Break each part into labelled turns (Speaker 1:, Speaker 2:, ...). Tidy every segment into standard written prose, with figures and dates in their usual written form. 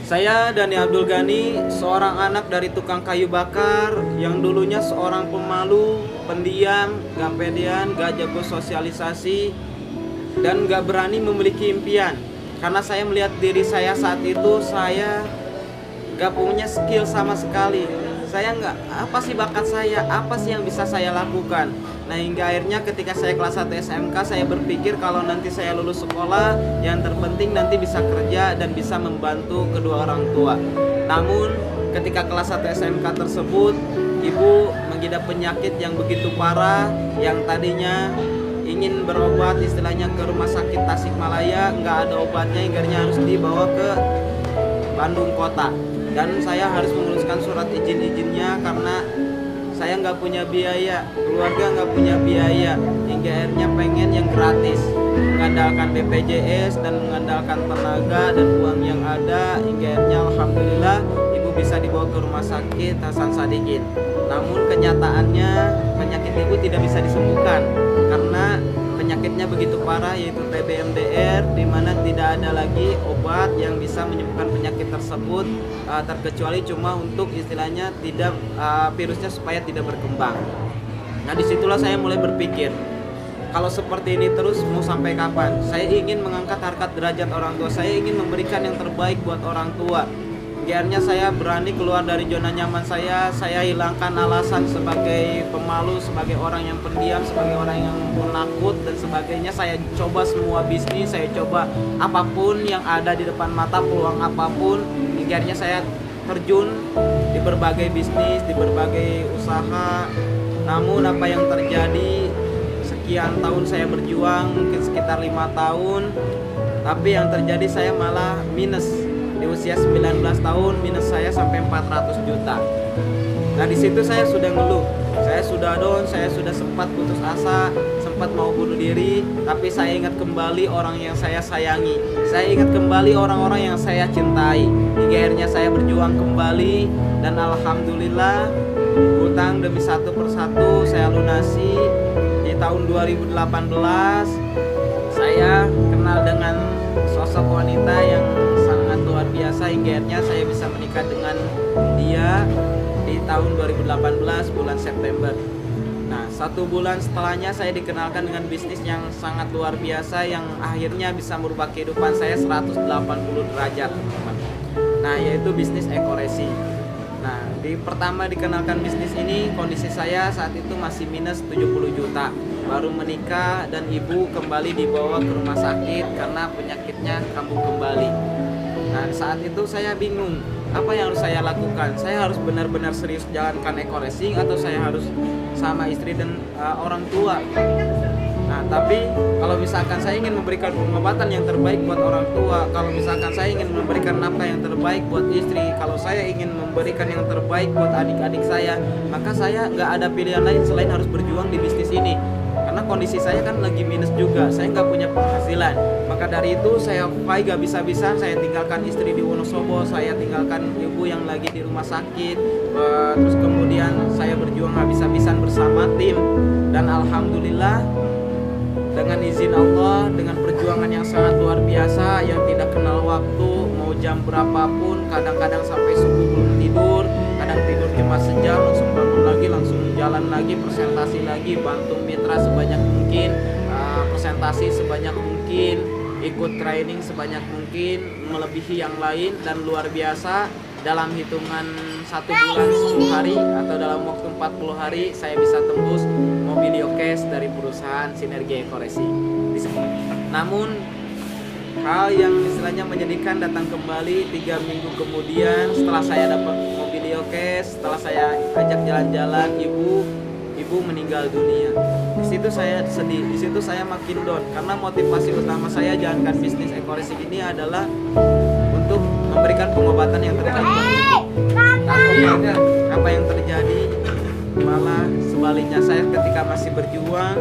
Speaker 1: Saya Dani Abdul Ghani, seorang anak dari tukang kayu bakar yang dulunya seorang pemalu, pendiam, gak pedean, gak jago sosialisasi, dan gak berani memiliki impian. Karena saya melihat diri saya saat itu, saya gak punya skill sama sekali. Saya nggak, apa sih bakat saya, apa sih yang bisa saya lakukan. Nah, hingga akhirnya ketika saya kelas 1 SMK, saya berpikir kalau nanti saya lulus sekolah, yang terpenting nanti bisa kerja dan bisa membantu kedua orang tua. Namun ketika kelas 1 SMK tersebut, ibu mengidap penyakit yang begitu parah, yang tadinya ingin berobat istilahnya ke rumah sakit Tasikmalaya, nggak ada obatnya, hingga harus dibawa ke Bandung kota. Dan saya harus menguruskan surat izin-izinnya karena saya nggak punya biaya, keluarga nggak punya biaya, hingga akhirnya pengen yang gratis, mengandalkan BPJS dan mengandalkan tenaga dan uang yang ada, hingga akhirnya alhamdulillah ibu bisa dibawa ke rumah sakit Hasan Sadikin. Namun kenyataannya penyakit ibu tidak bisa disembuhkan karena penyakitnya begitu parah, yaitu TB-MDR, di mana tidak ada lagi obat yang bisa menyembuhkan penyakit tersebut, terkecuali cuma untuk istilahnya tidak virusnya supaya tidak berkembang. Nah, disitulah saya mulai berpikir, kalau seperti ini terus mau sampai kapan? Saya ingin mengangkat harkat derajat orang tua, saya ingin memberikan yang terbaik buat orang tua. Akhirnya saya berani keluar dari zona nyaman saya hilangkan alasan sebagai pemalu, sebagai orang yang pendiam, sebagai orang yang penakut dan sebagainya. Saya coba semua bisnis, saya coba apapun yang ada di depan mata, peluang apapun. Akhirnya saya terjun di berbagai bisnis, di berbagai usaha. Namun apa yang terjadi, sekian tahun saya berjuang, mungkin sekitar 5 tahun, tapi yang terjadi saya malah minus. Di usia 19 tahun minus saya sampai 400 juta. Nah, di situ saya sudah ngeluh, saya sudah down, saya sudah sempat putus asa, sempat mau bunuh diri. Tapi saya ingat kembali orang yang saya sayangi, saya ingat kembali orang-orang yang saya cintai. Hingga akhirnya saya berjuang kembali, dan alhamdulillah hutang demi satu persatu saya lunasi. Di tahun 2018 saya kenal dengan sosok wanita yang sangat luar biasa, hingga akhirnya saya bisa menikah dengan dia di tahun 2018 bulan September. Nah, 1 bulan setelahnya saya dikenalkan dengan bisnis yang sangat luar biasa, yang akhirnya bisa merubah kehidupan saya 180 derajat, teman-teman. Nah, yaitu bisnis Eco-Resi. Nah, pertama dikenalkan bisnis ini, kondisi saya saat itu masih minus 70 juta. Baru menikah dan ibu kembali dibawa ke rumah sakit karena penyakitnya kambuh kembali. Nah, saat itu saya bingung, apa yang harus saya lakukan? Saya harus benar-benar serius jalankan Eco-Racing atau saya harus sama istri dan orang tua? Nah, tapi kalau misalkan saya ingin memberikan pengobatan yang terbaik buat orang tua, kalau misalkan saya ingin memberikan nafkah yang terbaik buat istri, kalau saya ingin memberikan yang terbaik buat adik-adik saya, maka saya nggak ada pilihan lain selain harus berjuang di bisnis ini. Karena kondisi saya kan lagi minus juga, saya nggak punya penghasilan. Maka dari itu saya fight gak bisa-bisa, saya tinggalkan istri di Wonosobo, saya tinggalkan ibu yang lagi di rumah sakit. Terus kemudian saya berjuang habis-habisan bersama tim. Dan alhamdulillah dengan izin Allah, dengan perjuangan yang sangat luar biasa, yang tidak kenal waktu, mau jam berapapun, kadang-kadang sampai subuh belum tidur, kadang tidur cuma sejam, langsung bangun lagi, langsung jalan lagi, presentasi lagi, bantu mitra sebanyak mungkin, presentasi sebanyak mungkin, ikut training sebanyak mungkin, melebihi yang lain. Dan luar biasa, dalam hitungan 1 bulan 10 hari atau dalam waktu 40 hari saya bisa tembus Mobilio Cash dari perusahaan Sinergi Eco-Racing. Namun hal yang istilahnya menyedihkan datang kembali 3 minggu kemudian setelah saya dapat Mobilio Cash, setelah saya ajak jalan-jalan, ibu meninggal dunia. Di situ saya sedih, di situ saya makin down karena motivasi utama saya jalankan bisnis Eco-Racing ini adalah untuk memberikan pengobatan yang terbaik buat ibu. Tapi apa yang terjadi malah sebaliknya, saya ketika masih berjuang,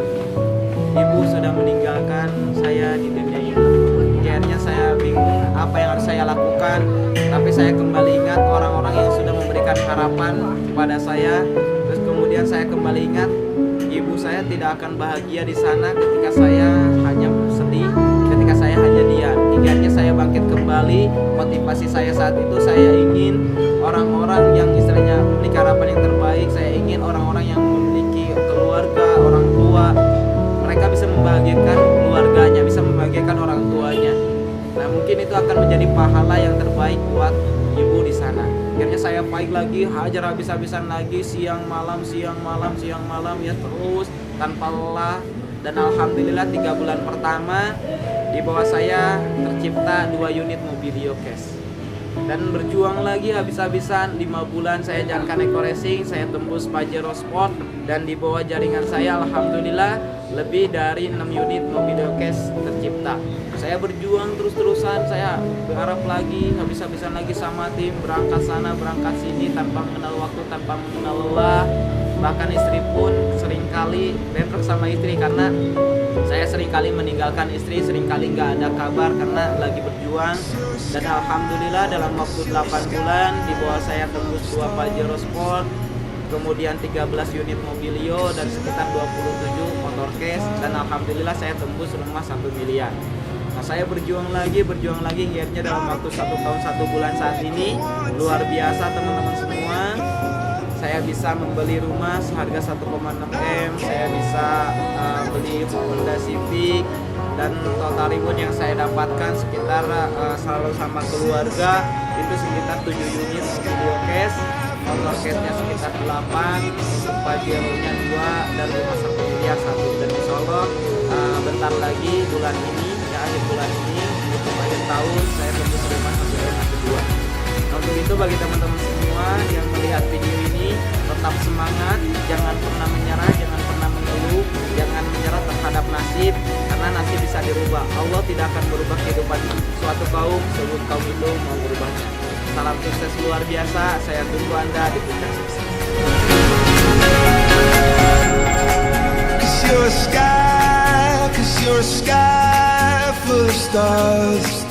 Speaker 1: ibu sudah meninggalkan saya di dunia ini. Akhirnya saya bingung apa yang harus saya lakukan. Tapi saya kembali ingat orang-orang yang sudah memberikan harapan kepada saya. Terus kemudian saya kembali ingat ibu saya tidak akan bahagia di sana ketika saya hanya sedih, ketika saya hanya diam. Akhirnya saya bangkit kembali. Motivasi saya saat itu, saya ingin orang-orang yang istilahnya memiliki harapan yang terbaik. Saya ingin orang-orang yang memiliki keluarga, orang tua, mereka bisa membahagiakan keluarganya, bisa membahagiakan orang tuanya. Nah, mungkin itu akan menjadi pahala yang terbaik buat ibu di sana. Akhirnya saya fight lagi, hajar habis-habisan lagi, siang malam ya, terus tanpa lelah. Dan alhamdulillah 3 bulan pertama di bawah saya tercipta 2 unit Mobilio Cash. Dan berjuang lagi habis-habisan 5 bulan saya jalankan Eco Racing, saya tembus Pajero Sport, dan di bawah jaringan saya alhamdulillah lebih dari 6 unit Mobilio Cash tercipta. Saya berjuang terus-terusan, saya berharap lagi, habis-habisan lagi sama tim, berangkat sana, berangkat sini, tanpa mengenal waktu, tanpa mengenal lelah. Bahkan istri pun seringkali bentrok sama istri, karena saya seringkali meninggalkan istri, seringkali nggak ada kabar karena lagi berjuang. Dan alhamdulillah dalam waktu 8 bulan di bawah saya tembus 2 Pajero Sport, kemudian 13 unit Mobilio, dan sekitar 27 motor cash, dan alhamdulillah saya tembus rumah 1 miliar. Nah, saya berjuang lagi, akhirnya dalam waktu 1 tahun 1 bulan saat ini, luar biasa teman-teman semua. Saya bisa membeli rumah seharga 1,6 M, saya bisa beli Honda Civic, dan total reward yang saya dapatkan sekitar selalu sama keluarga itu sekitar 7 unit Mobilio Cash, motor cashnya sekitar 8, untuk Pajero-nya 2, dan rumah 1 miliar 1. Dan insya Allah bentar lagi bulan ini, ya akhir bulan ini, untuk akhir tahun saya tembus rumah 1 M kedua. Nah, untuk itu bagi teman-teman semua yang melihat video ini, tetap semangat, jangan pernah menyerah, jangan pernah mengeluh, jangan menyerah terhadap nasib, karena nasib bisa dirubah. Allah tidak akan berubah kehidupan suatu kaum sebelum kaum itu mau berubahnya. Salam sukses luar biasa, saya tunggu Anda di puncak sukses.
Speaker 2: Cause you're a sky full of stars.